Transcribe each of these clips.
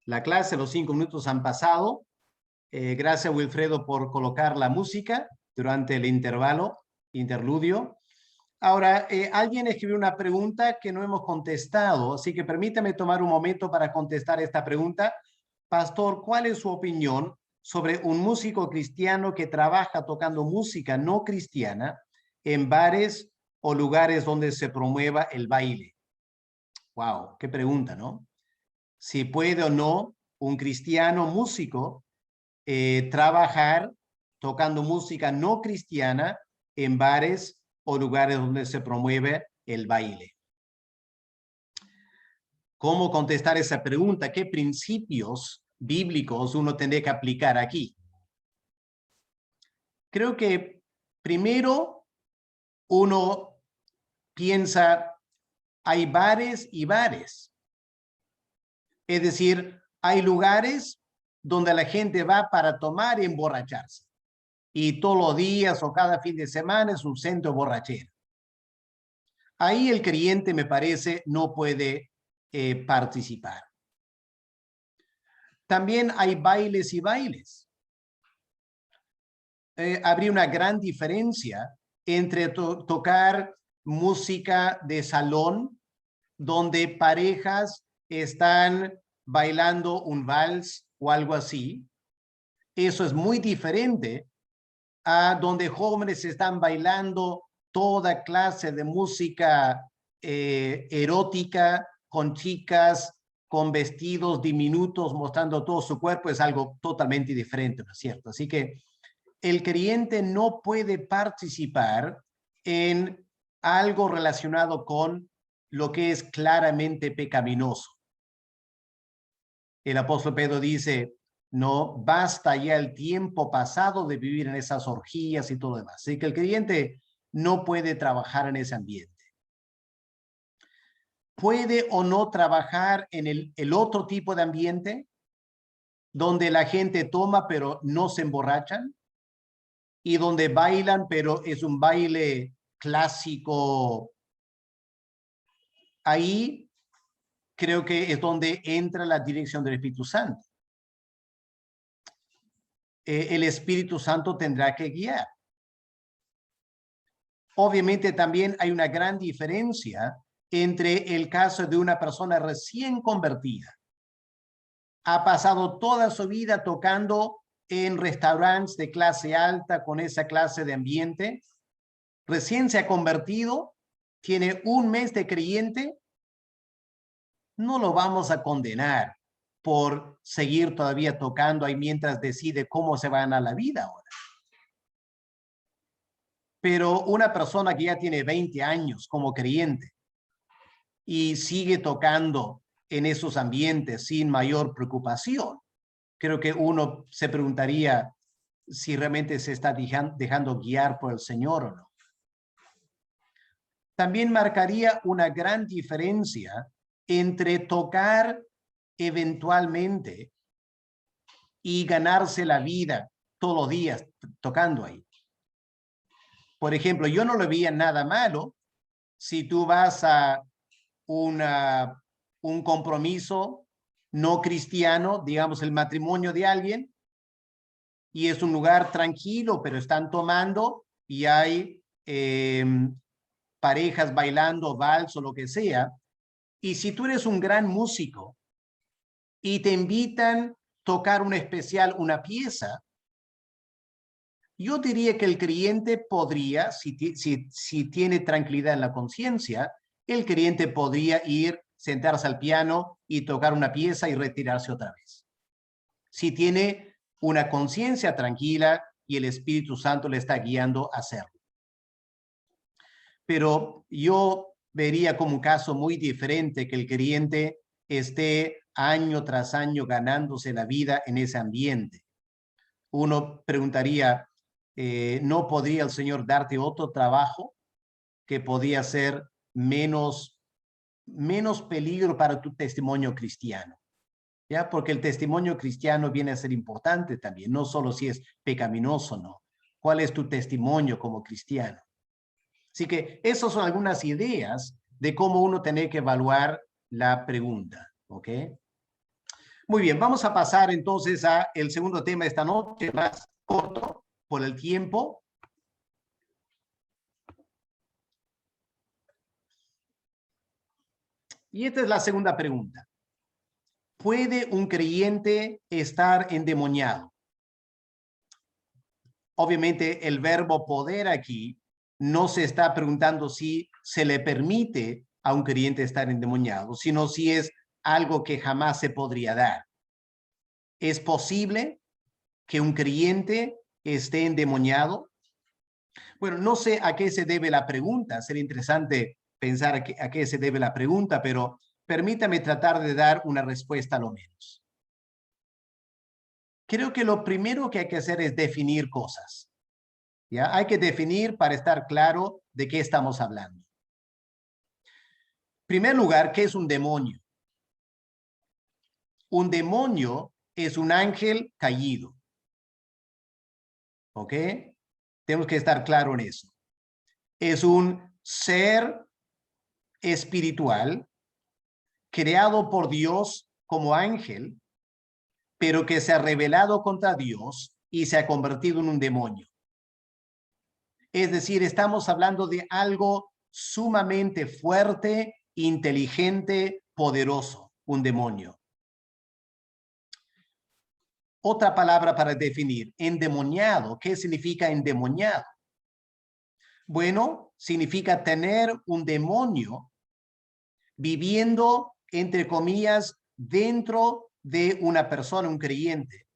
la clase, los 5 minutos han pasado. Gracias, Wilfredo, por colocar la música durante el interludio. Ahora, alguien escribió una pregunta que no hemos contestado, así que permítame tomar un momento para contestar esta pregunta. Pastor, ¿cuál es su opinión sobre un músico cristiano que trabaja tocando música no cristiana en bares o lugares donde se promueva el baile? Wow, qué pregunta, ¿no? Si puede o no un cristiano músico trabajar tocando música no cristiana en bares o lugares donde se promueve el baile. ¿Cómo contestar esa pregunta? ¿Qué principios bíblicos uno tendría que aplicar aquí? Creo que primero uno piensa, hay bares y bares. Es decir, hay lugares donde la gente va para tomar y emborracharse. Y todos los días o cada fin de semana es un centro borrachero. Ahí el creyente, me parece, no puede participar. También hay bailes y bailes. Habría una gran diferencia entre tocar música de salón, donde parejas están bailando un vals o algo así. Eso es muy diferente a donde jóvenes están bailando toda clase de música erótica con chicas con vestidos diminutos mostrando todo su cuerpo. Es algo totalmente diferente, ¿no es cierto? Así que el creyente no puede participar en algo relacionado con lo que es claramente pecaminoso. El apóstol Pedro dice, no, basta ya el tiempo pasado de vivir en esas orgías y todo lo demás. Así que el creyente no puede trabajar en ese ambiente. ¿Puede o no trabajar en el otro tipo de ambiente? Donde la gente toma pero no se emborrachan. Y donde bailan pero es un baile clásico. Ahí creo que es donde entra la dirección del Espíritu Santo. El Espíritu Santo tendrá que guiar. Obviamente también hay una gran diferencia entre el caso de una persona recién convertida. Ha pasado toda su vida tocando en restaurantes de clase alta con esa clase de ambiente. Recién se ha convertido, tiene un mes de creyente. No lo vamos a condenar por seguir todavía tocando ahí mientras decide cómo se va a ganar la vida ahora. Pero una persona que ya tiene 20 años como creyente y sigue tocando en esos ambientes sin mayor preocupación, creo que uno se preguntaría si realmente se está dejando guiar por el Señor o no. También marcaría una gran diferencia entre tocar eventualmente y ganarse la vida todos los días tocando ahí. Por ejemplo, yo no le veía nada malo si tú vas a un compromiso no cristiano, digamos el matrimonio de alguien, y es un lugar tranquilo, pero están tomando y hay parejas bailando vals o lo que sea. Y si tú eres un gran músico y te invitan a tocar un especial, una pieza, yo diría que el creyente podría, si tiene tranquilidad en la conciencia, el creyente podría ir, sentarse al piano y tocar una pieza y retirarse otra vez. Si tiene una conciencia tranquila y el Espíritu Santo le está guiando a hacerlo. Pero yo vería como un caso muy diferente que el creyente esté año tras año ganándose la vida en ese ambiente. Uno preguntaría, ¿no podría el Señor darte otro trabajo que podía ser menos peligro para tu testimonio cristiano? ¿Ya? Porque el testimonio cristiano viene a ser importante también, no solo si es pecaminoso, no. ¿Cuál es tu testimonio como cristiano? Así que esas son algunas ideas de cómo uno tiene que evaluar la pregunta, ¿ok? Muy bien, vamos a pasar entonces a el segundo tema de esta noche, más corto por el tiempo. Y esta es la segunda pregunta. ¿Puede un creyente estar endemoniado? Obviamente el verbo poder aquí no se está preguntando si se le permite a un creyente estar endemoniado, sino si es algo que jamás se podría dar. ¿Es posible que un creyente esté endemoniado? Bueno, no sé a qué se debe la pregunta. Sería interesante pensar a qué se debe la pregunta, pero permítame tratar de dar una respuesta a lo menos. Creo que lo primero que hay que hacer es definir cosas. ¿Ya? Hay que definir para estar claro de qué estamos hablando. En primer lugar, ¿qué es un demonio? Un demonio es un ángel caído. ¿Ok? Tenemos que estar claro en eso. Es un ser espiritual creado por Dios como ángel, pero que se ha rebelado contra Dios y se ha convertido en un demonio. Es decir, estamos hablando de algo sumamente fuerte, inteligente, poderoso, un demonio. Otra palabra para definir, endemoniado. ¿Qué significa endemoniado? Bueno, significa tener un demonio viviendo, entre comillas, dentro de una persona, un creyente,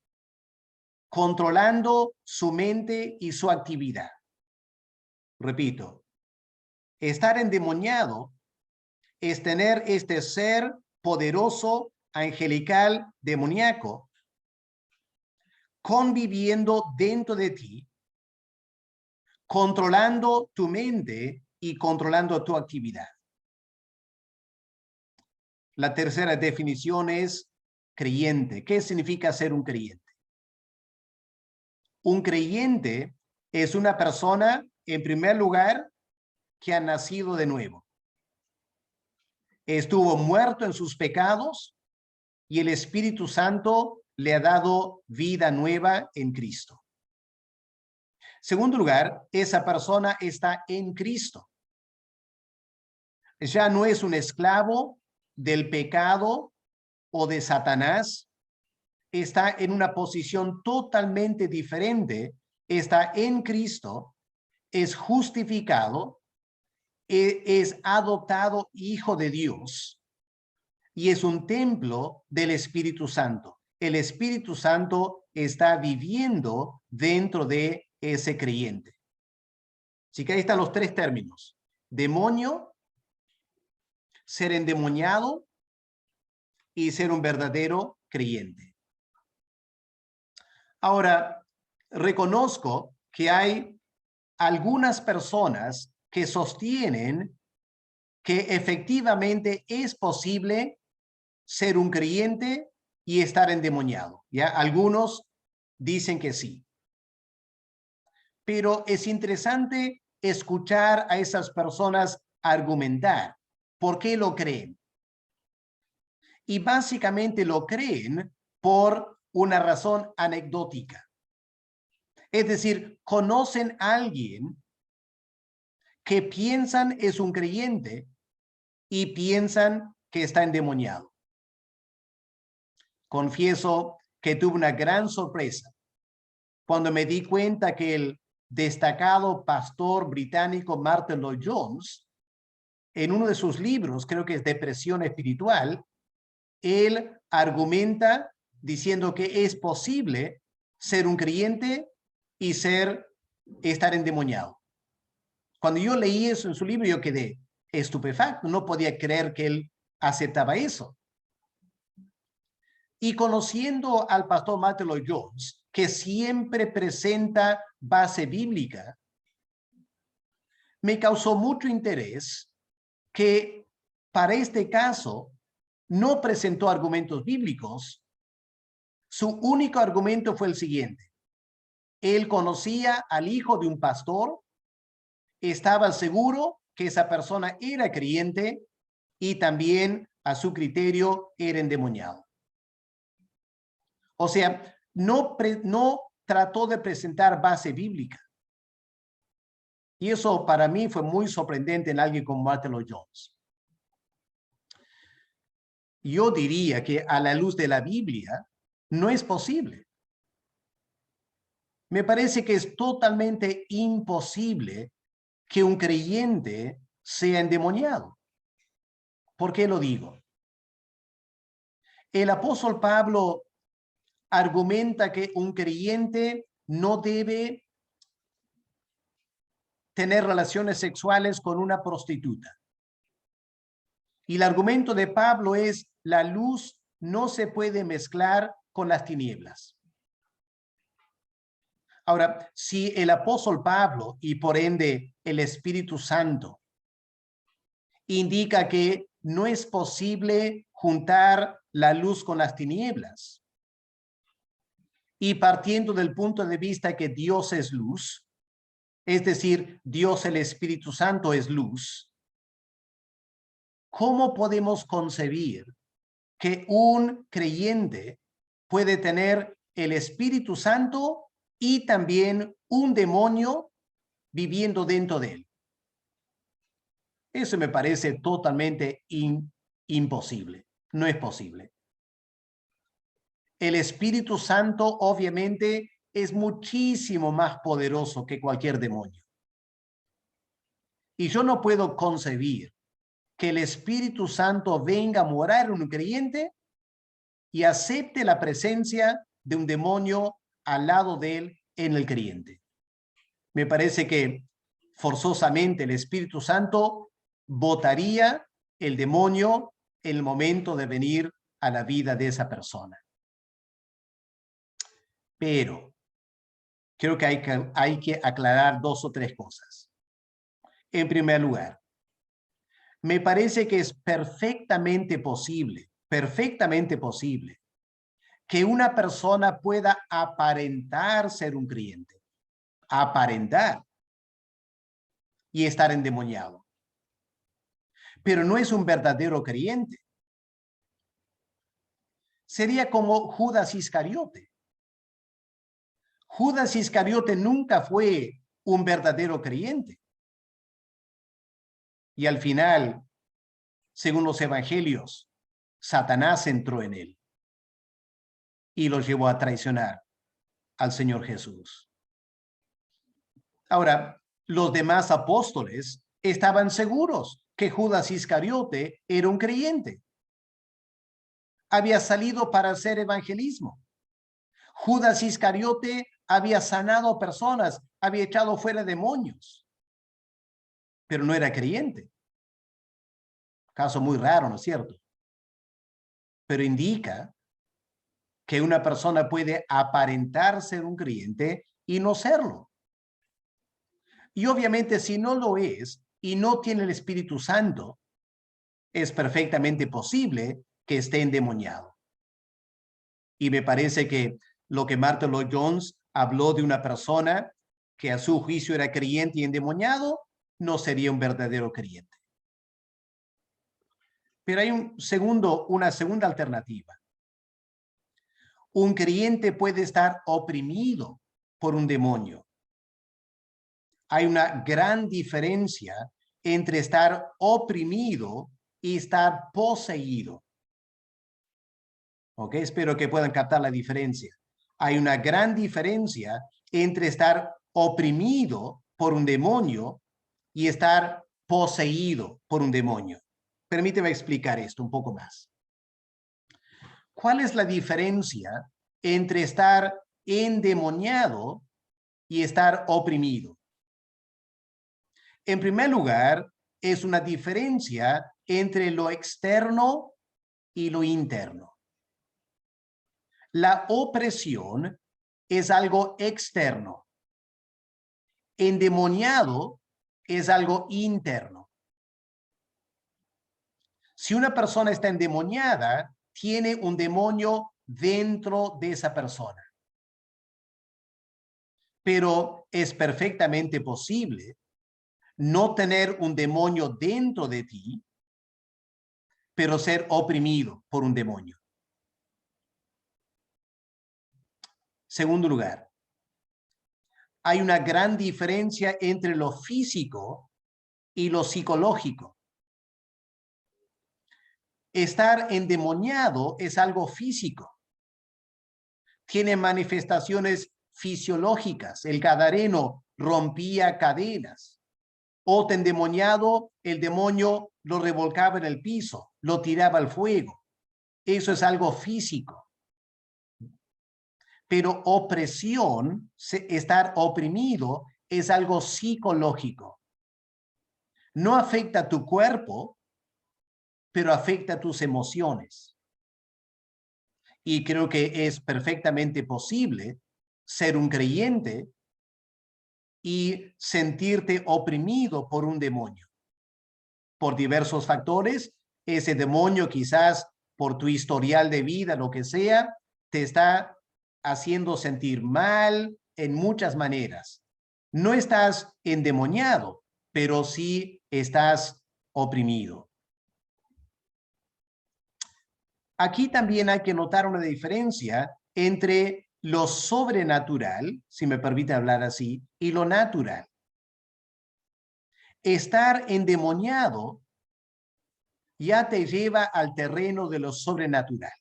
controlando su mente y su actividad. Repito, estar endemoniado es tener este ser poderoso, angelical, demoníaco, conviviendo dentro de ti, controlando tu mente y controlando tu actividad. La tercera definición es creyente. ¿Qué significa ser un creyente? Un creyente es una persona, en primer lugar, que ha nacido de nuevo. Estuvo muerto en sus pecados y el Espíritu Santo le ha dado vida nueva en Cristo. Segundo lugar, esa persona está en Cristo. Ya no es un esclavo del pecado o de Satanás, está en una posición totalmente diferente, está en Cristo, es justificado, es adoptado hijo de Dios y es un templo del Espíritu Santo. El Espíritu Santo está viviendo dentro de ese creyente. Así que ahí están los tres términos: demonio, ser endemoniado y ser un verdadero creyente. Ahora, reconozco que hay algunas personas que sostienen que efectivamente es posible ser un creyente y estar endemoniado. ¿Ya? Algunos dicen que sí. Pero es interesante escuchar a esas personas argumentar por qué lo creen. Y básicamente lo creen por una razón anecdótica. Es decir, conocen a alguien que piensan es un creyente y piensan que está endemoniado. Confieso que tuve una gran sorpresa cuando me di cuenta que el destacado pastor británico Martin Lloyd-Jones, en uno de sus libros, creo que es Depresión Espiritual, él argumenta diciendo que es posible ser un creyente y estar endemoniado. Cuando yo leí eso en su libro, yo quedé estupefacto, no podía creer que él aceptaba eso. Y conociendo al pastor Martin Lloyd-Jones, que siempre presenta base bíblica, me causó mucho interés que para este caso no presentó argumentos bíblicos. Su único argumento fue el siguiente: él conocía al hijo de un pastor, estaba seguro que esa persona era creyente y también a su criterio era endemoniado. O sea, no trató de presentar base bíblica. Y eso para mí fue muy sorprendente en alguien como Martyn Lloyd-Jones. Yo diría que a la luz de la Biblia no es posible. Me parece que es totalmente imposible que un creyente sea endemoniado. ¿Por qué lo digo? El apóstol Pablo argumenta que un creyente no debe tener relaciones sexuales con una prostituta. Y el argumento de Pablo es: la luz no se puede mezclar con las tinieblas. Ahora, si el apóstol Pablo y por ende el Espíritu Santo indica que no es posible juntar la luz con las tinieblas, y partiendo del punto de vista que Dios es luz, es decir, Dios el Espíritu Santo es luz, ¿cómo podemos concebir que un creyente puede tener el Espíritu Santo y también un demonio viviendo dentro de él? Eso me parece totalmente imposible. No es posible. El Espíritu Santo obviamente es muchísimo más poderoso que cualquier demonio. Y yo no puedo concebir que el Espíritu Santo venga a morar en un creyente y acepte la presencia de un demonio al lado de él en el creyente. Me parece que forzosamente el Espíritu Santo botaría el demonio en el momento de venir a la vida de esa persona. Pero creo que hay que aclarar 2 o 3 cosas. En primer lugar, me parece que es perfectamente posible que una persona pueda aparentar ser un creyente, aparentar y estar endemoniado, pero no es un verdadero creyente. Sería como Judas Iscariote. Judas Iscariote nunca fue un verdadero creyente. Y al final, según los evangelios, Satanás entró en él y lo llevó a traicionar al Señor Jesús. Ahora, los demás apóstoles estaban seguros que Judas Iscariote era un creyente. Había salido para hacer evangelismo. Judas Iscariote había sanado personas, había echado fuera demonios, pero no era creyente. Caso muy raro, ¿no es cierto? Pero indica que una persona puede aparentar ser un creyente y no serlo. Y obviamente si no lo es y no tiene el Espíritu Santo, es perfectamente posible que esté endemoniado. Y me parece que lo que Martyn Lloyd-Jones habló de una persona que a su juicio era creyente y endemoniado, no sería un verdadero creyente. Pero hay una segunda alternativa. Un creyente puede estar oprimido por un demonio. Hay una gran diferencia entre estar oprimido y estar poseído. ¿Ok? Espero que puedan captar la diferencia. Hay una gran diferencia entre estar oprimido por un demonio y estar poseído por un demonio. Permíteme explicar esto un poco más. ¿Cuál es la diferencia entre estar endemoniado y estar oprimido? En primer lugar, es una diferencia entre lo externo y lo interno. La opresión es algo externo. Endemoniado es algo interno. Si una persona está endemoniada, tiene un demonio dentro de esa persona. Pero es perfectamente posible no tener un demonio dentro de ti, pero ser oprimido por un demonio. Segundo lugar, hay una gran diferencia entre lo físico y lo psicológico. Estar endemoniado es algo físico. Tiene manifestaciones fisiológicas. El gadareno rompía cadenas. Otro endemoniado, el demonio lo revolcaba en el piso, lo tiraba al fuego. Eso es algo físico. Pero opresión, estar oprimido, es algo psicológico. No afecta a tu cuerpo, pero afecta a tus emociones. Y creo que es perfectamente posible ser un creyente y sentirte oprimido por un demonio. Por diversos factores, ese demonio quizás por tu historial de vida, lo que sea, te está haciendo sentir mal en muchas maneras. No estás endemoniado, pero sí estás oprimido. Aquí también hay que notar una diferencia entre lo sobrenatural, si me permite hablar así, y lo natural. Estar endemoniado ya te lleva al terreno de lo sobrenatural.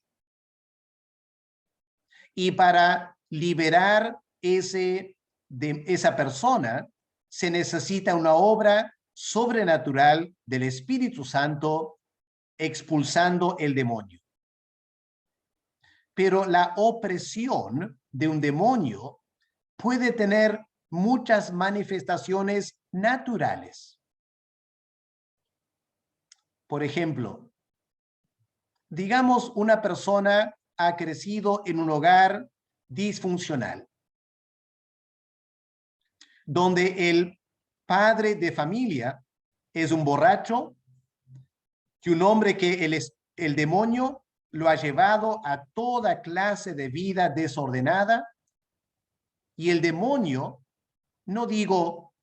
Y para liberar esa persona, se necesita una obra sobrenatural del Espíritu Santo expulsando el demonio. Pero la opresión de un demonio puede tener muchas manifestaciones naturales. Por ejemplo, digamos una persona ha crecido en un hogar disfuncional, donde el padre de familia es un borracho y un hombre que el demonio lo ha llevado a toda clase de vida desordenada, y el demonio, no digo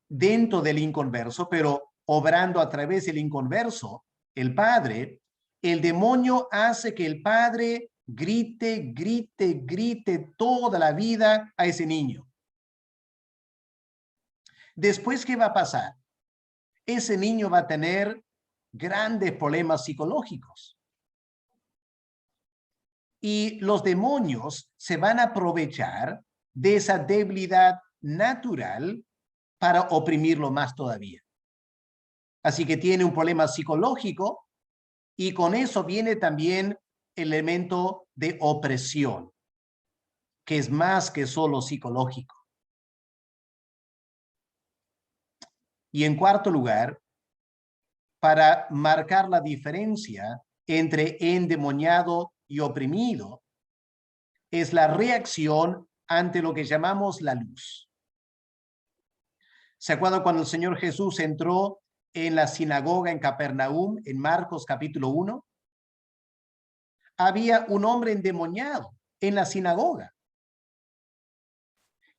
dentro del inconverso, pero obrando a través del inconverso, el padre, el demonio hace que el padre grite, grite, grite toda la vida a ese niño. Después, ¿qué va a pasar? Ese niño va a tener grandes problemas psicológicos. Y los demonios se van a aprovechar de esa debilidad natural para oprimirlo más todavía. Así que tiene un problema psicológico y con eso viene también el elemento de opresión, que es más que solo psicológico. Y en cuarto lugar, para marcar la diferencia entre endemoniado y oprimido, es la reacción ante lo que llamamos la luz. ¿Se acuerdan cuando el Señor Jesús entró en la sinagoga en Capernaum, en Marcos capítulo 1? Había un hombre endemoniado en la sinagoga.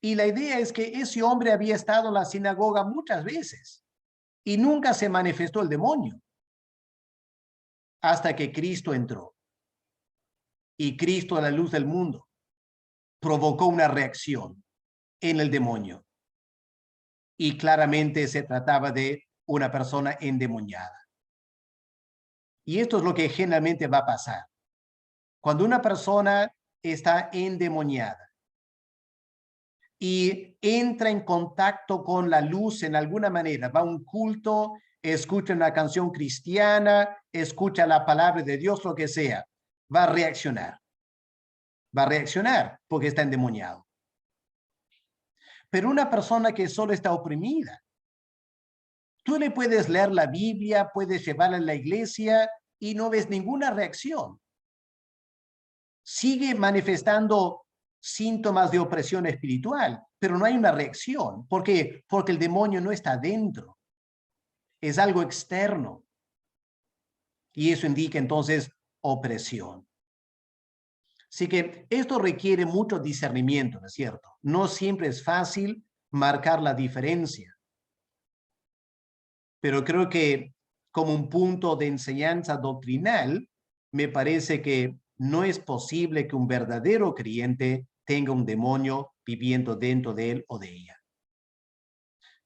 Y la idea es que ese hombre había estado en la sinagoga muchas veces y nunca se manifestó el demonio hasta que Cristo entró. Y Cristo, a la luz del mundo, provocó una reacción en el demonio. Y claramente se trataba de una persona endemoniada. Y esto es lo que generalmente va a pasar. Cuando una persona está endemoniada y entra en contacto con la luz en alguna manera, va a un culto, escucha una canción cristiana, escucha la palabra de Dios, lo que sea, va a reaccionar. Va a reaccionar porque está endemoniado. Pero una persona que solo está oprimida, tú le puedes leer la Biblia, puedes llevarla a la iglesia y no ves ninguna reacción. Sigue manifestando síntomas de opresión espiritual, pero no hay una reacción. ¿Por qué? Porque el demonio no está dentro. Es algo externo. Y eso indica entonces opresión. Así que esto requiere mucho discernimiento, ¿no es cierto? No siempre es fácil marcar la diferencia. Pero creo que como un punto de enseñanza doctrinal, me parece que no es posible que un verdadero creyente tenga un demonio viviendo dentro de él o de ella.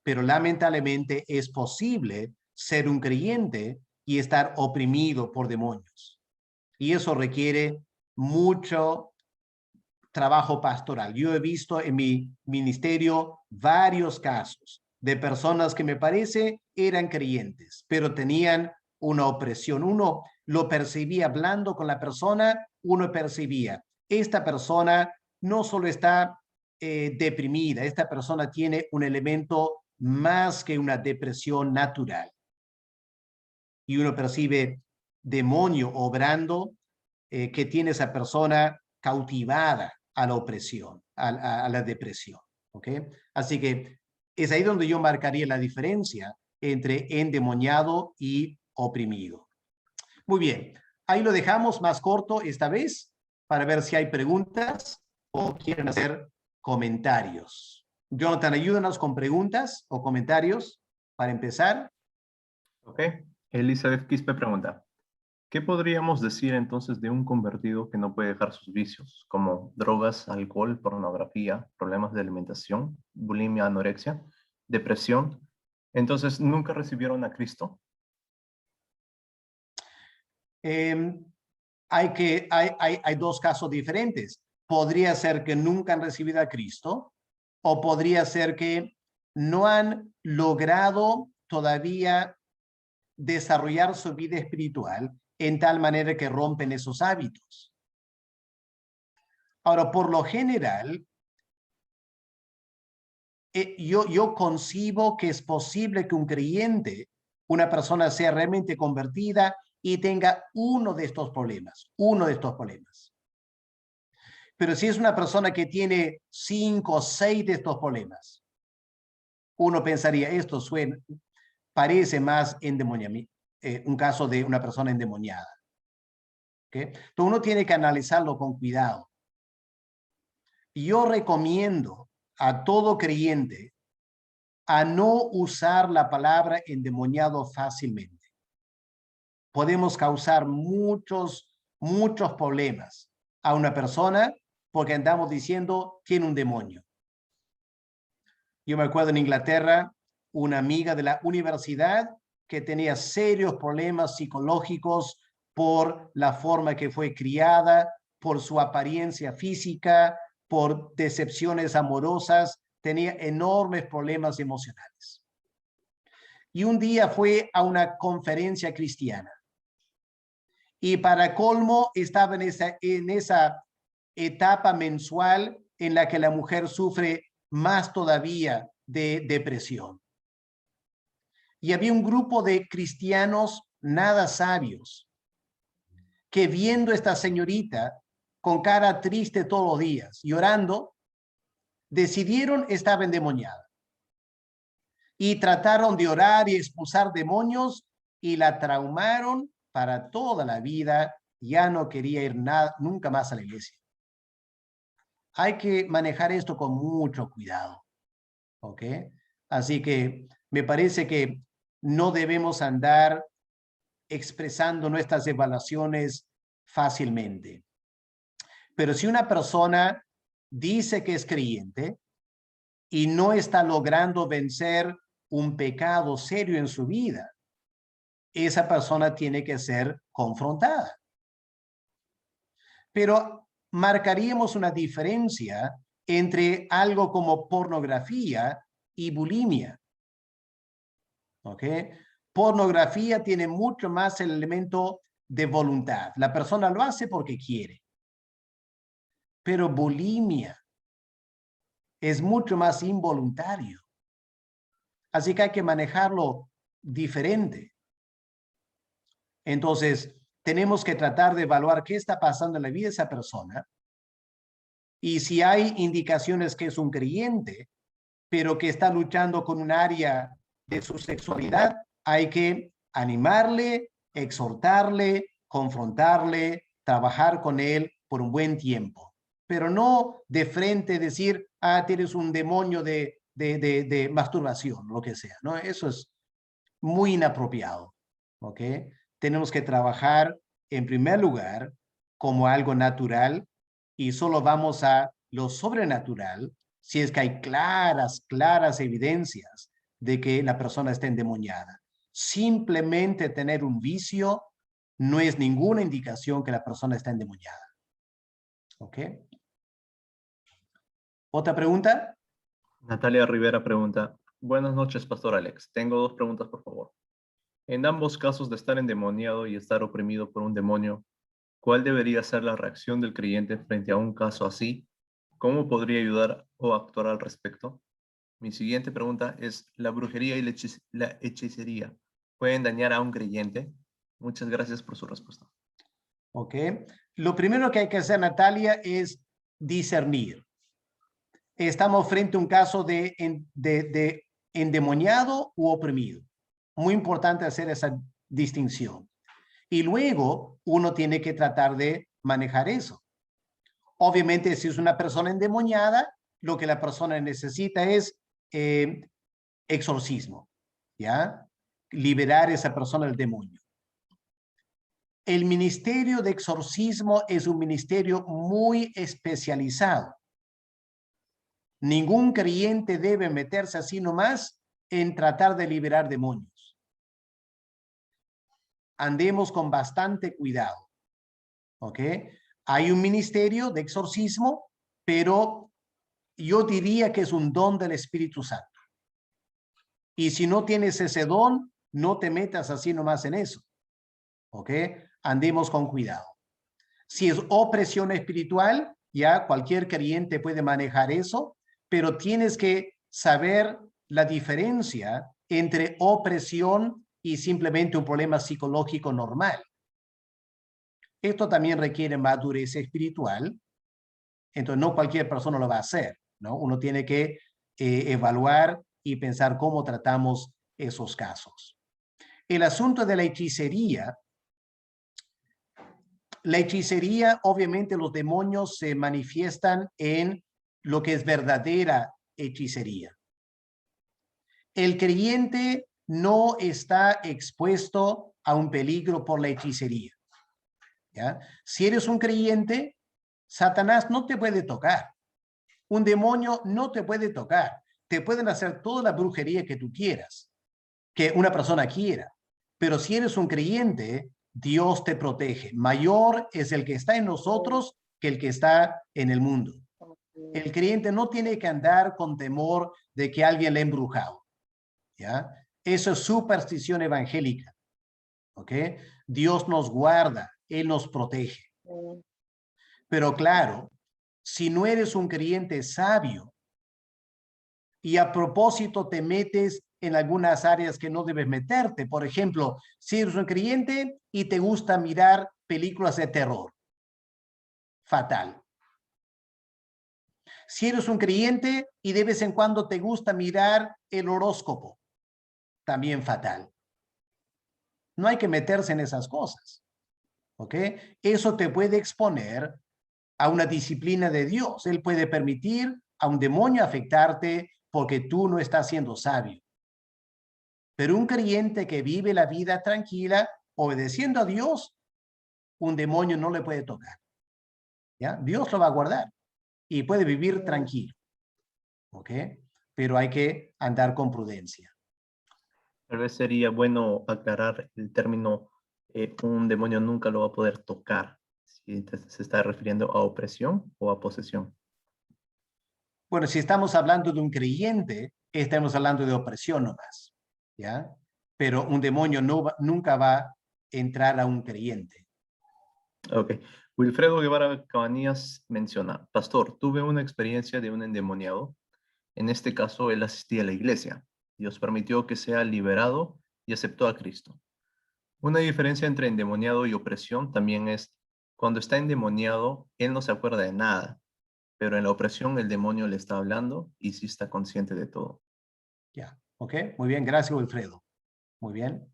Pero lamentablemente es posible ser un creyente y estar oprimido por demonios. Y eso requiere mucho trabajo pastoral. Yo he visto en mi ministerio varios casos de personas que me parece eran creyentes, pero tenían una opresión. Uno lo percibía hablando con la persona, uno percibía, esta persona no solo está deprimida, esta persona tiene un elemento más que una depresión natural. Y uno percibe demonio obrando que tiene esa persona cautivada a la opresión, a la depresión. ¿Ok? Así que es ahí donde yo marcaría la diferencia entre endemoniado y oprimido. Muy bien, ahí lo dejamos más corto esta vez para ver si hay preguntas o quieren hacer comentarios. Jonathan, ayúdanos con preguntas o comentarios para empezar. Ok, Elizabeth Quispe pregunta, ¿qué podríamos decir entonces de un convertido que no puede dejar sus vicios, como drogas, alcohol, pornografía, problemas de alimentación, bulimia, anorexia, depresión? Entonces, ¿nunca recibieron a Cristo? Hay dos casos diferentes. Podría ser que nunca han recibido a Cristo o podría ser que no han logrado todavía desarrollar su vida espiritual en tal manera que rompen esos hábitos. Ahora, por lo general, yo concibo que es posible que un creyente, una persona sea realmente convertida y tenga uno de estos problemas. Pero si es una persona que tiene 5 o 6 de estos problemas, uno pensaría, esto parece más endemoniamiento, un caso de una persona endemoniada. ¿Okay? Entonces uno tiene que analizarlo con cuidado. Yo recomiendo a todo creyente a no usar la palabra endemoniado fácilmente. Podemos causar muchos problemas a una persona porque andamos diciendo tiene un demonio. Yo me acuerdo en Inglaterra, una amiga de la universidad que tenía serios problemas psicológicos por la forma que fue criada, por su apariencia física, por decepciones amorosas, tenía enormes problemas emocionales. Y un día fue a una conferencia cristiana. Y para colmo estaba en esa etapa mensual en la que la mujer sufre más todavía de depresión. Y había un grupo de cristianos nada sabios que viendo a esta señorita con cara triste todos los días, llorando, decidieron estaba endemoniada. Y trataron de orar y expulsar demonios y la traumaron para toda la vida. Ya no quería ir nunca más a la iglesia. Hay que manejar esto con mucho cuidado. ¿Ok? Así que me parece que no debemos andar expresando nuestras evaluaciones fácilmente. Pero si una persona dice que es creyente y no está logrando vencer un pecado serio en su vida, esa persona tiene que ser confrontada. Pero marcaríamos una diferencia entre algo como pornografía y bulimia. ¿Ok? Pornografía tiene mucho más el elemento de voluntad. La persona lo hace porque quiere. Pero bulimia es mucho más involuntario. Así que hay que manejarlo diferente. Entonces, tenemos que tratar de evaluar qué está pasando en la vida de esa persona y si hay indicaciones que es un creyente, pero que está luchando con un área de su sexualidad, hay que animarle, exhortarle, confrontarle, trabajar con él por un buen tiempo. Pero no de frente decir, tienes un demonio de masturbación, lo que sea, ¿no? Eso es muy inapropiado, ¿ok? Tenemos que trabajar, en primer lugar, como algo natural y solo vamos a lo sobrenatural si es que hay claras evidencias de que la persona está endemoniada. Simplemente tener un vicio no es ninguna indicación que la persona está endemoniada. ¿Ok? ¿Otra pregunta? Natalia Rivera pregunta, buenas noches, Pastor Alex. Tengo dos preguntas, por favor. En ambos casos de estar endemoniado y estar oprimido por un demonio, ¿cuál debería ser la reacción del creyente frente a un caso así? ¿Cómo podría ayudar o actuar al respecto? Mi siguiente pregunta es, ¿la brujería y la hechicería pueden dañar a un creyente? Muchas gracias por su respuesta. ¿Ok? Lo primero que hay que hacer, Natalia, es discernir. Estamos frente a un caso de endemoniado u oprimido. Muy importante hacer esa distinción. Y luego uno tiene que tratar de manejar eso. Obviamente, si es una persona endemoniada, lo que la persona necesita es exorcismo, ¿ya? Liberar a esa persona del demonio. El ministerio de exorcismo es un ministerio muy especializado. Ningún creyente debe meterse así nomás en tratar de liberar demonios. Andemos con bastante cuidado, ¿ok? Hay un ministerio de exorcismo, pero yo diría que es un don del Espíritu Santo. Y si no tienes ese don, no te metas así nomás en eso, ¿ok? Andemos con cuidado. Si es opresión espiritual, ya cualquier creyente puede manejar eso, pero tienes que saber la diferencia entre opresión y simplemente un problema psicológico normal. Esto también requiere madurez espiritual, entonces no cualquier persona lo va a hacer, ¿no? Uno tiene que evaluar y pensar cómo tratamos esos casos. El asunto de la hechicería, obviamente los demonios se manifiestan en lo que es verdadera hechicería. El creyente no está expuesto a un peligro por la hechicería, ¿ya? Si eres un creyente, Satanás no te puede tocar. Un demonio no te puede tocar. Te pueden hacer toda la brujería que tú quieras, que una persona quiera. Pero si eres un creyente, Dios te protege. Mayor es el que está en nosotros que el que está en el mundo. El creyente no tiene que andar con temor de que alguien le ha embrujado, ¿ya? Eso es superstición evangélica, ¿ok? Dios nos guarda, Él nos protege. Pero claro, si no eres un creyente sabio y a propósito te metes en algunas áreas que no debes meterte, por ejemplo, si eres un creyente y te gusta mirar películas de terror, fatal. Si eres un creyente y de vez en cuando te gusta mirar el horóscopo, también fatal. No hay que meterse en esas cosas, ¿ok? Eso te puede exponer a una disciplina de Dios. Él puede permitir a un demonio afectarte porque tú no estás siendo sabio. Pero un creyente que vive la vida tranquila, obedeciendo a Dios, un demonio no le puede tocar, ¿ya? Dios lo va a guardar y puede vivir tranquilo, ¿ok? Pero hay que andar con prudencia. Tal vez sería bueno aclarar el término un demonio nunca lo va a poder tocar. Si se está refiriendo a opresión o a posesión. Bueno, si estamos hablando de un creyente, estamos hablando de opresión nomás, ¿ya? Pero un demonio nunca va a entrar a un creyente. Ok. Wilfredo Guevara Cabanillas menciona, Pastor, tuve una experiencia de un endemoniado. En este caso, él asistía a la iglesia. Dios permitió que sea liberado y aceptó a Cristo. Una diferencia entre endemoniado y opresión también es cuando está endemoniado, él no se acuerda de nada, pero en la opresión el demonio le está hablando y sí está consciente de todo. Ya, ¿ok? Muy bien, gracias, Wilfredo. Muy bien.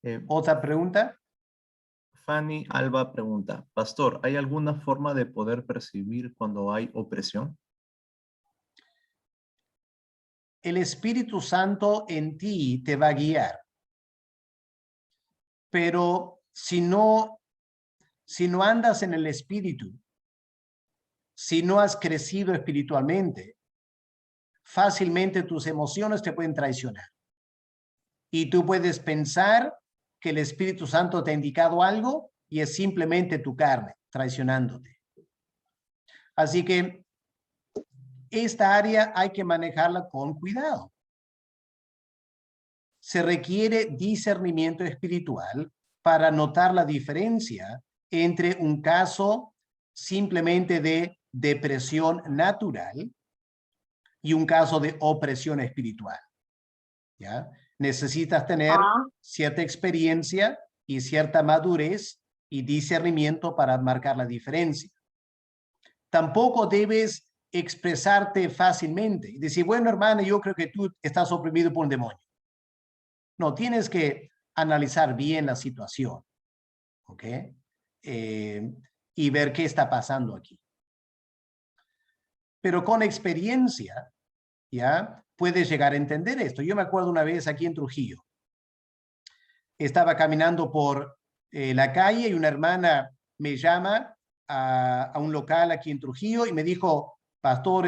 Eh, ¿Otra pregunta? Fanny Alba pregunta, Pastor, ¿hay alguna forma de poder percibir cuando hay opresión? El Espíritu Santo en ti te va a guiar. Pero si si no andas en el espíritu, si no has crecido espiritualmente, fácilmente tus emociones te pueden traicionar. Y tú puedes pensar que el Espíritu Santo te ha indicado algo y es simplemente tu carne traicionándote. Así que esta área hay que manejarla con cuidado. Se requiere discernimiento espiritual para notar la diferencia entre un caso simplemente de depresión natural y un caso de opresión espiritual. ¿Ya? Necesitas tener cierta experiencia y cierta madurez y discernimiento para marcar la diferencia. Tampoco debes expresarte fácilmente y decir, bueno, hermana, yo creo que tú estás oprimido por un demonio. No, tienes que analizar bien la situación, ¿ok? Y ver qué está pasando aquí. Pero con experiencia, ¿ya? Puedes llegar a entender esto. Yo me acuerdo una vez aquí en Trujillo. Estaba caminando por la calle y una hermana me llama a un local aquí en Trujillo y me dijo, pastor,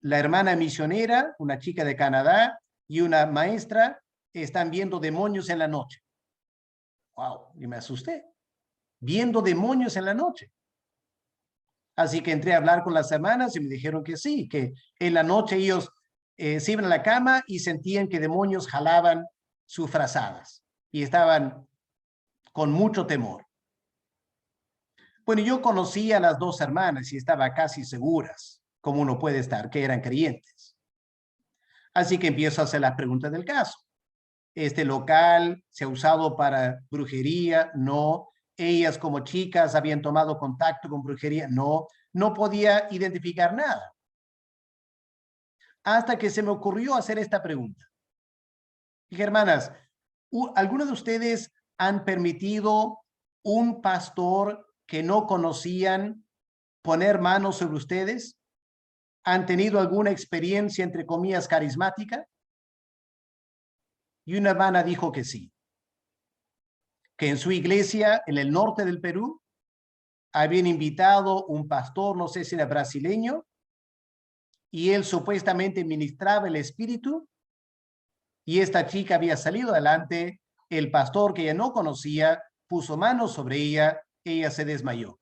la hermana misionera, una chica de Canadá y una maestra están viendo demonios en la noche. Wow, y me asusté. Viendo demonios en la noche. Así que entré a hablar con las hermanas y me dijeron que sí, que en la noche ellos se iban a la cama y sentían que demonios jalaban sus frazadas y estaban con mucho temor. Bueno, yo conocí a las dos hermanas y estaba casi seguras, como uno puede estar, que eran creyentes. Así que empiezo a hacer las preguntas del caso. ¿Este local se ha usado para brujería? No. ¿Ellas como chicas habían tomado contacto con brujería? No. No podía identificar nada. Hasta que se me ocurrió hacer esta pregunta. Dije, hermanas, ¿algunos de ustedes han permitido un pastor que no conocían poner manos sobre ustedes? ¿Han tenido alguna experiencia, entre comillas, carismática? Y una hermana dijo que sí. Que en su iglesia, en el norte del Perú, habían invitado un pastor, no sé si era brasileño, y él supuestamente ministraba el espíritu, y esta chica había salido adelante, el pastor que ella no conocía puso manos sobre ella se desmayó.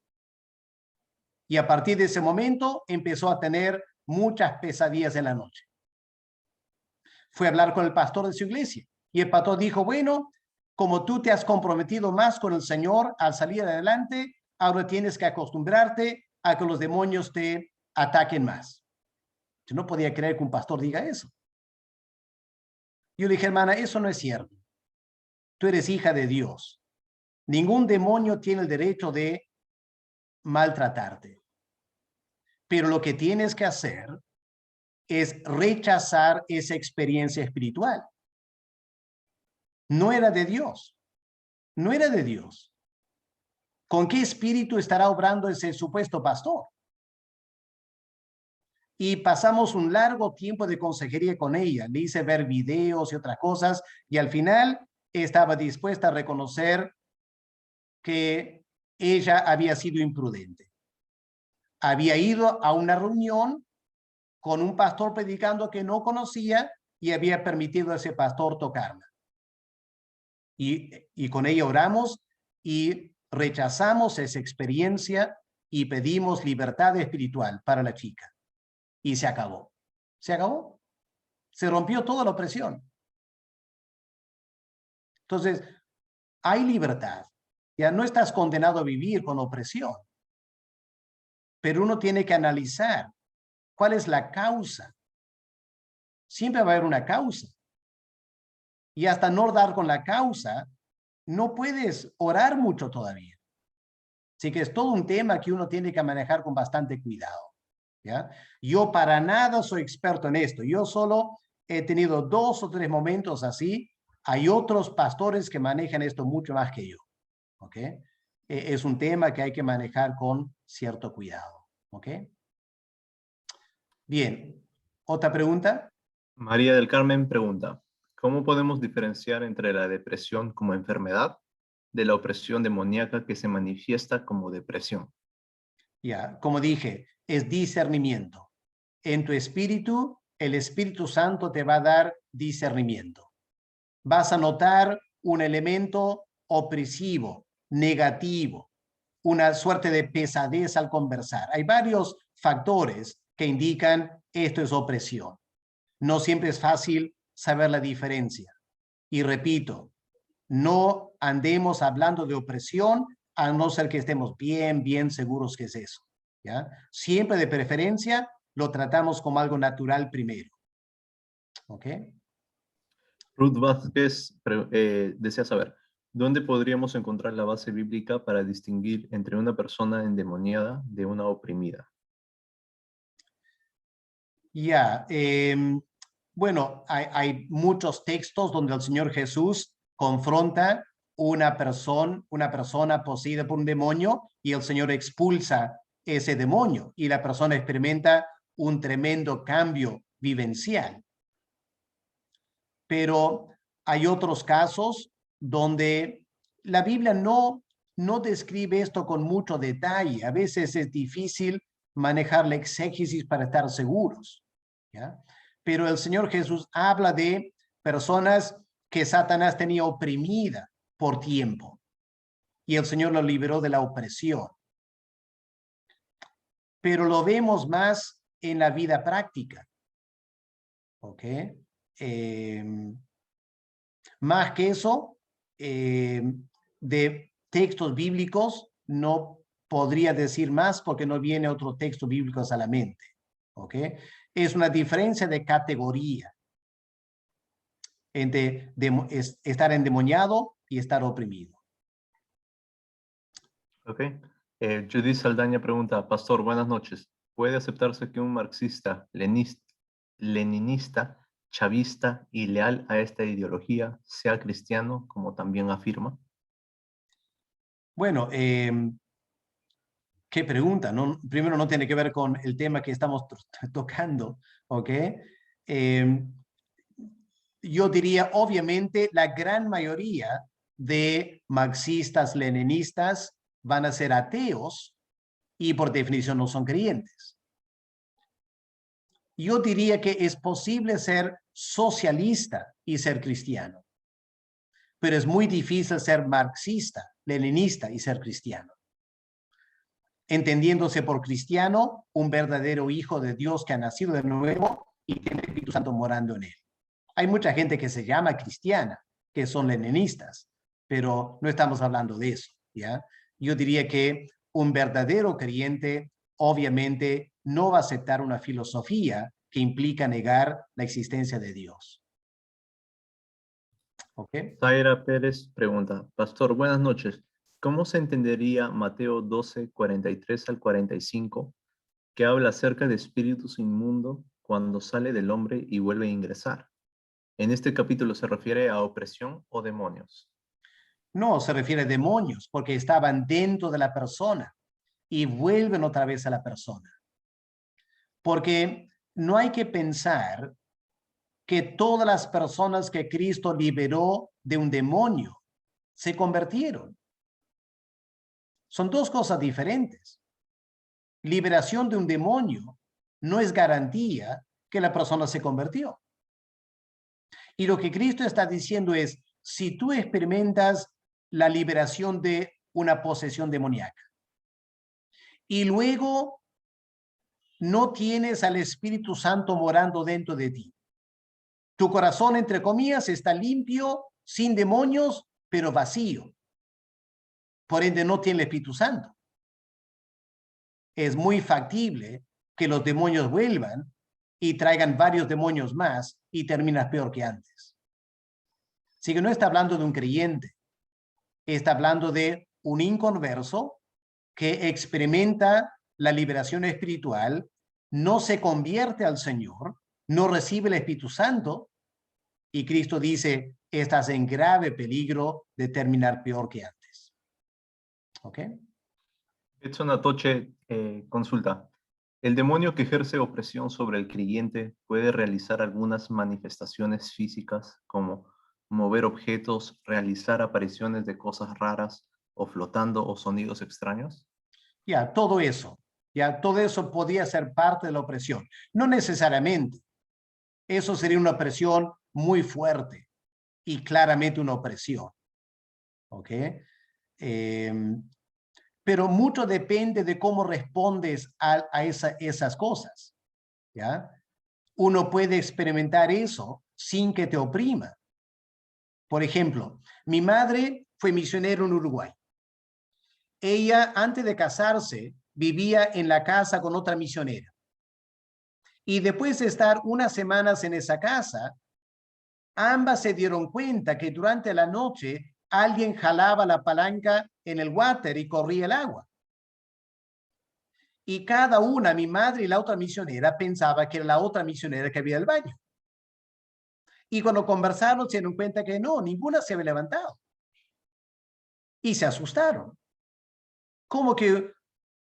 Y a partir de ese momento empezó a tener muchas pesadillas en la noche. Fue a hablar con el pastor de su iglesia, y el pastor dijo, bueno, como tú te has comprometido más con el Señor al salir adelante, ahora tienes que acostumbrarte a que los demonios te ataquen más. Yo no podía creer que un pastor diga eso. Yo le dije, hermana, eso no es cierto. Tú eres hija de Dios. Ningún demonio tiene el derecho de maltratarte. Pero lo que tienes que hacer es rechazar esa experiencia espiritual. No era de Dios. No era de Dios. ¿Con qué espíritu estará obrando ese supuesto pastor? Y pasamos un largo tiempo de consejería con ella. Le hice ver videos y otras cosas y al final estaba dispuesta a reconocer que ella había sido imprudente. Había ido a una reunión con un pastor predicando que no conocía y había permitido a ese pastor tocarla. Y con ella oramos y rechazamos esa experiencia y pedimos libertad espiritual para la chica. Y se acabó. Se acabó. Se rompió toda la opresión. Entonces, hay libertad. Ya no estás condenado a vivir con opresión. Pero uno tiene que analizar cuál es la causa. Siempre va a haber una causa. Y hasta no dar con la causa, no puedes orar mucho todavía. Así que es todo un tema que uno tiene que manejar con bastante cuidado. ¿Ya? Yo para nada soy experto en esto. Yo solo he tenido 2 o 3 momentos así. Hay otros pastores que manejan esto mucho más que yo. ¿Ok? Es un tema que hay que manejar con cierto cuidado. ¿Ok? Bien. ¿Otra pregunta? María del Carmen pregunta, ¿cómo podemos diferenciar entre la depresión como enfermedad de la opresión demoníaca que se manifiesta como depresión? Ya, como dije, es discernimiento. En tu espíritu, el Espíritu Santo te va a dar discernimiento. Vas a notar un elemento opresivo, negativo, una suerte de pesadez al conversar. Hay varios factores que indican esto es opresión. No siempre es fácil saber la diferencia. Y repito, no andemos hablando de opresión a no ser que estemos bien seguros que es eso. ¿Ya? Siempre de preferencia lo tratamos como algo natural primero. ¿Ok? Ruth Vázquez desea saber, ¿dónde podríamos encontrar la base bíblica para distinguir entre una persona endemoniada de una oprimida? Ya, bueno, hay muchos textos donde el Señor Jesús confronta una persona poseída por un demonio y el Señor expulsa ese demonio y la persona experimenta un tremendo cambio vivencial. Pero hay otros casos donde la Biblia no describe esto con mucho detalle. A veces es difícil manejar la exégesis para estar seguros, ¿ya? Pero el Señor Jesús habla de personas que Satanás tenía oprimida por tiempo y el Señor lo liberó de la opresión. Pero lo vemos más en la vida práctica, ¿ok? Más que eso, de textos bíblicos no podría decir más porque no viene otro texto bíblico a la mente. ¿Ok? Es una diferencia de categoría entre estar endemoniado y estar oprimido. Ok. Judith Saldaña pregunta, Pastor, buenas noches. ¿Puede aceptarse que un marxista, leninista, chavista y leal a esta ideología sea cristiano, como también afirma? Bueno, qué pregunta, ¿no? Primero no tiene que ver con el tema que estamos tocando, ¿ok? Yo diría, obviamente, la gran mayoría de marxistas, leninistas van a ser ateos y por definición no son creyentes. Yo diría que es posible ser socialista y ser cristiano, pero es muy difícil ser marxista, leninista y ser cristiano. Entendiéndose por cristiano, un verdadero hijo de Dios que ha nacido de nuevo y tiene el Espíritu Santo morando en él. Hay mucha gente que se llama cristiana, que son leninistas, pero no estamos hablando de eso, ¿ya? Yo diría que un verdadero creyente obviamente no va a aceptar una filosofía que implica negar la existencia de Dios. ¿Ok? Zaira Pérez pregunta, Pastor, buenas noches. ¿Cómo se entendería Mateo 12, 43 al 45, que habla acerca de espíritus inmundos cuando sale del hombre y vuelve a ingresar? En este capítulo se refiere a opresión o demonios. No, se refiere a demonios porque estaban dentro de la persona y vuelven otra vez a la persona. Porque no hay que pensar que todas las personas que Cristo liberó de un demonio se convirtieron. Son dos cosas diferentes. Liberación de un demonio no es garantía que la persona se convirtió. Y lo que Cristo está diciendo es, si tú experimentas la liberación de una posesión demoníaca y luego no tienes al Espíritu Santo morando dentro de ti, tu corazón, entre comillas, está limpio, sin demonios, pero vacío. Por ende, no tiene el Espíritu Santo. Es muy factible que los demonios vuelvan y traigan varios demonios más y terminas peor que antes. Así que no está hablando de un creyente, está hablando de un inconverso que experimenta la liberación espiritual, no se convierte al Señor, no recibe el Espíritu Santo y Cristo dice, estás en grave peligro de terminar peor que antes. ¿Ok? Edson Atoche consulta, ¿el demonio que ejerce opresión sobre el creyente puede realizar algunas manifestaciones físicas como mover objetos, realizar apariciones de cosas raras o flotando o sonidos extraños? Ya, todo eso podía ser parte de la opresión. No necesariamente. Eso sería una opresión muy fuerte y claramente una opresión. ¿Ok? Pero mucho depende de cómo respondes a esas cosas. ¿Ya? Uno puede experimentar eso sin que te oprima. Por ejemplo, mi madre fue misionera en Uruguay. Ella, antes de casarse, vivía en la casa con otra misionera. Y después de estar unas semanas en esa casa, ambas se dieron cuenta que durante la noche alguien jalaba la palanca en el water y corría el agua. Y cada una, mi madre y la otra misionera, pensaba que era la otra misionera que había en el baño. Y cuando conversaron se dieron cuenta que no, ninguna se había levantado. Y se asustaron. ¿Cómo que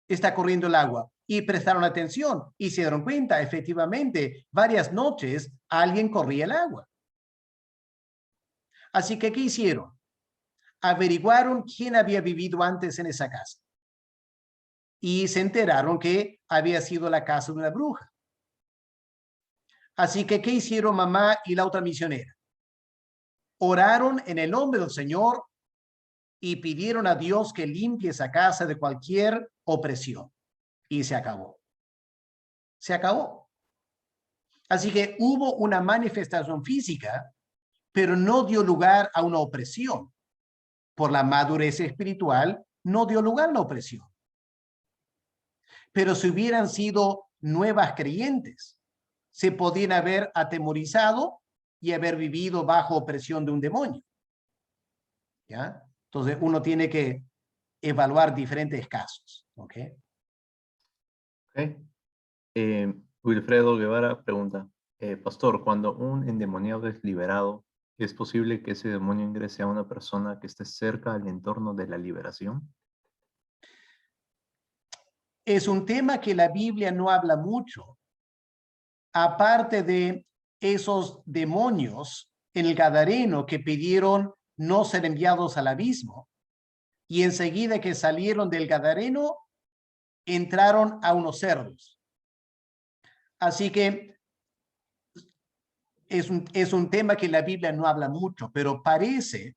está corriendo el agua? Y prestaron atención y se dieron cuenta, efectivamente, varias noches alguien corría el agua. Así que, ¿qué hicieron? Averiguaron quién había vivido antes en esa casa. Y se enteraron que había sido la casa de una bruja. Así que, ¿qué hicieron mamá y la otra misionera? Oraron en el nombre del Señor y pidieron a Dios que limpie esa casa de cualquier opresión. Y se acabó. Se acabó. Así que hubo una manifestación física, pero no dio lugar a una opresión. Por la madurez espiritual, no dio lugar a la opresión. Pero si hubieran sido nuevas creyentes, se podían haber atemorizado y haber vivido bajo opresión de un demonio. ¿Ya? Entonces uno tiene que evaluar diferentes casos. ¿Ok? Ok. Wilfredo Guevara pregunta, Pastor, cuando un endemoniado es liberado, ¿es posible que ese demonio ingrese a una persona que esté cerca al entorno de la liberación? Es un tema que la Biblia no habla mucho. Aparte de esos demonios en el Gadareno que pidieron no ser enviados al abismo, y enseguida que salieron del Gadareno, entraron a unos cerdos. Así que es un tema que la Biblia no habla mucho, pero parece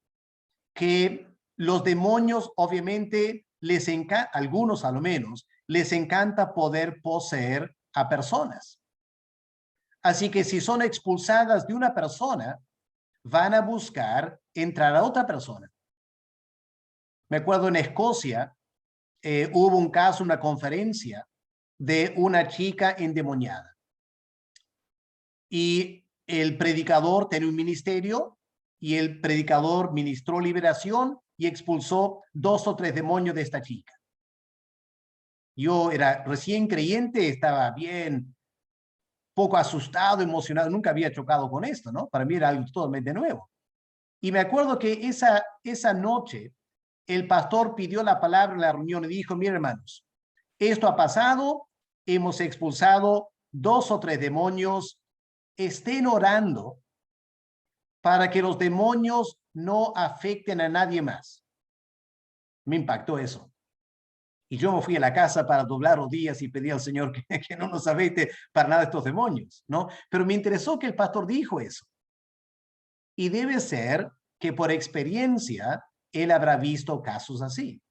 que los demonios obviamente les encanta, algunos a lo menos, les encanta poder poseer a personas. Así que si son expulsadas de una persona, van a buscar entrar a otra persona. Me acuerdo en Escocia, hubo un caso, una conferencia de una chica endemoniada. Y el predicador tenía un ministerio y el predicador ministró liberación y expulsó 2 o 3 demonios de esta chica. Yo era recién creyente, estaba bien, poco asustado, emocionado, nunca había chocado con esto, ¿no? Para mí era algo totalmente nuevo. Y me acuerdo que esa noche el pastor pidió la palabra en la reunión y dijo, miren hermanos, esto ha pasado, hemos expulsado 2 o 3 demonios, estén orando para que los demonios no afecten a nadie más. Me impactó eso. Y yo me fui a la casa para doblar rodillas y pedí al Señor que no nos afecte para nada estos demonios, ¿no? Pero me interesó que el pastor dijo eso. Y debe ser que por experiencia él habrá visto casos así.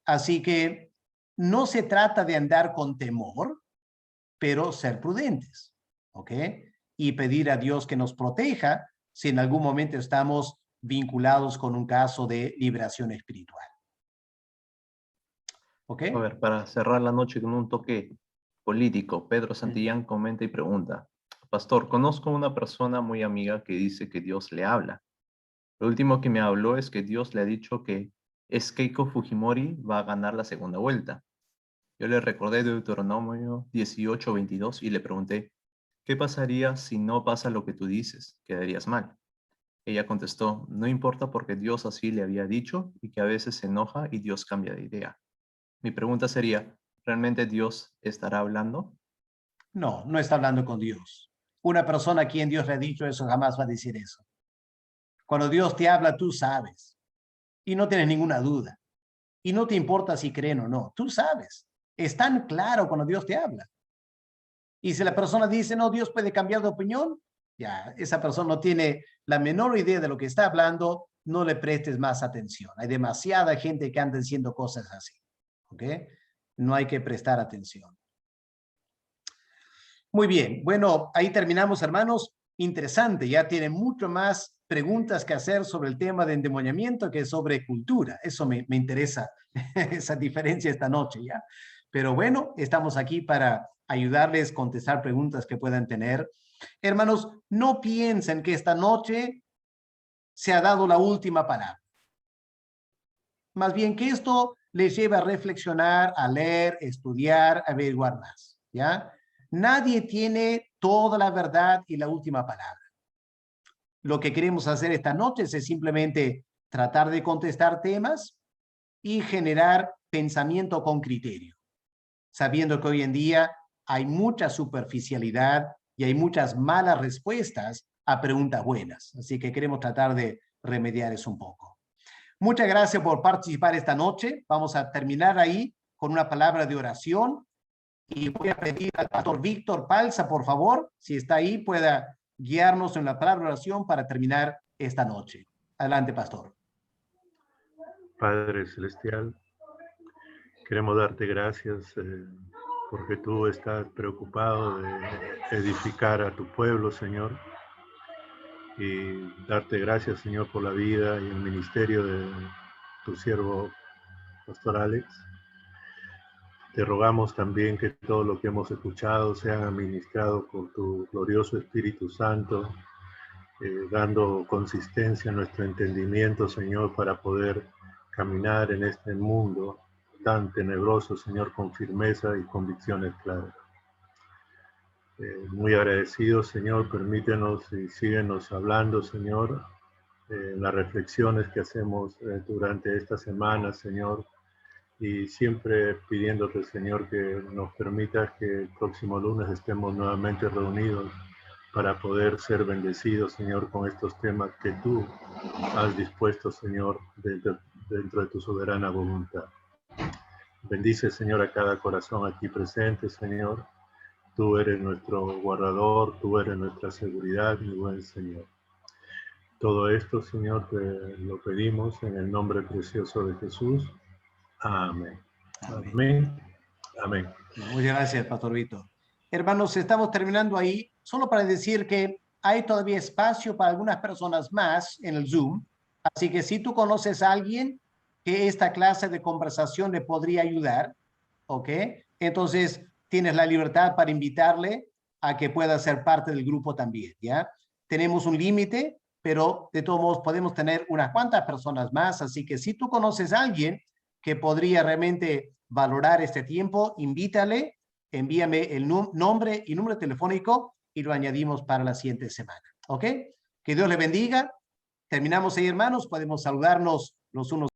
Así que no se trata de andar con temor, pero ser prudentes, ¿ok? Y pedir a Dios que nos proteja si en algún momento estamos vinculados con un caso de liberación espiritual. ¿Ok? A ver, para cerrar la noche con un toque político, Pedro Santillán comenta y pregunta, Pastor, conozco una persona muy amiga que dice que Dios le habla. Lo último que me habló es que Dios le ha dicho que Keiko Fujimori va a ganar la segunda vuelta. Yo le recordé Deuteronomio 18:22 y le pregunté, ¿qué pasaría si no pasa lo que tú dices? Quedarías mal. Ella contestó, no importa porque Dios así le había dicho y que a veces se enoja y Dios cambia de idea. Mi pregunta sería, ¿realmente Dios estará hablando? No, no está hablando con Dios. Una persona a quien Dios le ha dicho eso jamás va a decir eso. Cuando Dios te habla, tú sabes. Y no tienes ninguna duda. Y no te importa si creen o no. Tú sabes. Es tan claro cuando Dios te habla. Y si la persona dice, no, Dios puede cambiar de opinión, ya, esa persona no tiene la menor idea de lo que está hablando, no le prestes más atención. Hay demasiada gente que anda diciendo cosas así. ¿Ok? No hay que prestar atención. Muy bien. Bueno, ahí terminamos, hermanos. Interesante. Ya tiene mucho más preguntas que hacer sobre el tema de endemoniamiento que sobre cultura. Eso me interesa, esa diferencia esta noche, ¿ya? Pero bueno, estamos aquí para ayudarles a contestar preguntas que puedan tener. Hermanos, no piensen que esta noche se ha dado la última palabra. Más bien que esto les lleve a reflexionar, a leer, estudiar, a averiguar más, ¿ya? Nadie tiene toda la verdad y la última palabra. Lo que queremos hacer esta noche es simplemente tratar de contestar temas y generar pensamiento con criterio, sabiendo que hoy en día hay mucha superficialidad y hay muchas malas respuestas a preguntas buenas. Así que queremos tratar de remediar eso un poco. Muchas gracias por participar esta noche. Vamos a terminar ahí con una palabra de oración y voy a pedir al pastor Víctor Palza, por favor, si está ahí, pueda guiarnos en la palabra de oración para terminar esta noche. Adelante, pastor. Padre Celestial, queremos darte gracias porque tú estás preocupado de edificar a tu pueblo, Señor, y darte gracias, Señor, por la vida y el ministerio de tu siervo, Pastor Alex. Te rogamos también que todo lo que hemos escuchado sea administrado por tu glorioso Espíritu Santo, dando consistencia a nuestro entendimiento, Señor, para poder caminar en este mundo tan tenebroso, Señor, con firmeza y convicciones claras. Muy agradecidos, Señor, permítenos y síguenos hablando, Señor, las reflexiones que hacemos durante esta semana, Señor, y siempre pidiéndote, Señor, que nos permitas que el próximo lunes estemos nuevamente reunidos para poder ser bendecidos, Señor, con estos temas que tú has dispuesto, Señor, dentro de tu soberana voluntad. Bendice, Señor, a cada corazón aquí presente, Señor. Tú eres nuestro guardador, tú eres nuestra seguridad, mi buen Señor. Todo esto, Señor, te lo pedimos en el nombre precioso de Jesús. Amén. Amén. Amén. Muchas gracias, pastor Víctor. Hermanos, estamos terminando ahí, solo para decir que hay todavía espacio para algunas personas más en el Zoom, así que si tú conoces a alguien que esta clase de conversación le podría ayudar, ¿ok? Entonces, tienes la libertad para invitarle a que pueda ser parte del grupo también, ¿ya? Tenemos un límite, pero de todos modos podemos tener unas cuantas personas más, así que si tú conoces a alguien que podría realmente valorar este tiempo, invítale, envíame el nombre y número telefónico y lo añadimos para la siguiente semana, ¿ok? Que Dios le bendiga. Terminamos ahí, hermanos, podemos saludarnos los unos